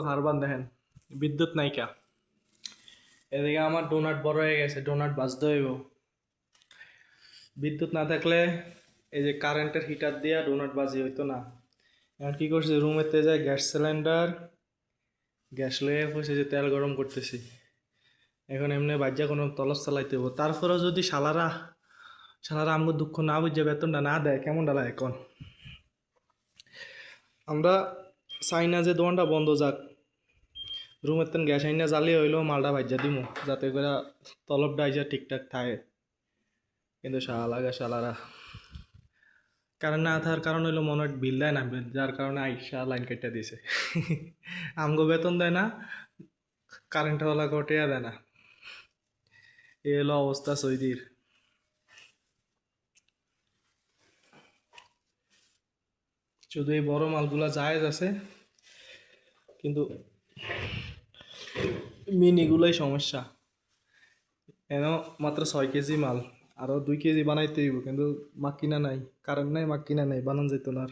হারবান দেখেন বিদ্যুৎ নাইকা। এদিকে আমার ডোনাট বড় হয়ে গেছে, ডোনাট বাজতে হইব। বিদ্যুৎ না থাকলে এই যে কারেন্টের হিটার দিয়া ডোনাট বাজি হইতো না। এখন কি করছি, রুমেতে যায় গ্যাস সিলিন্ডার, গ্যাস লয়ে বসে যে তেল গরম করতেছি। এখন এমনি বাজ্যা কোনো তলস চালাইতে হবো। তারপরেও যদি শালারা শালারা আমগো দুঃখ না বুঝে বেতনটা না দেয়, কেমন ডালা এখন। আমরা চাই না যে দোকানটা বন্ধ যাক, রুমের তেন গ্যাস আইনা জ্বালিয়ে হইলেও মালটা ভাজ্যা দিমু, যাতে করে তলবটা আইসা ঠিকঠাক থাকে। কিন্তু শালারা কারণ না থাকার কারণ হইলো মনে হয় বিল দেয় না, যার কারণে আইসা লাইন কেটে দিছে। আমগো বেতন দেয় না, কারেন্টওয়ালা কটিয়া দেয় না। এই হলো অবস্থা সৌদির। শুধু এই বড় মালগুলা জায়েজ আছে, কিন্তু মিনিগুলাই সমস্যা। এন মাত্র 6 কেজি মাল, আরো 2 কেজি বানাইতে হইব, কিন্তু মাকিনা নাই, কারেন্ট নাই, মাকিনা নাই, বানান যেত না আর।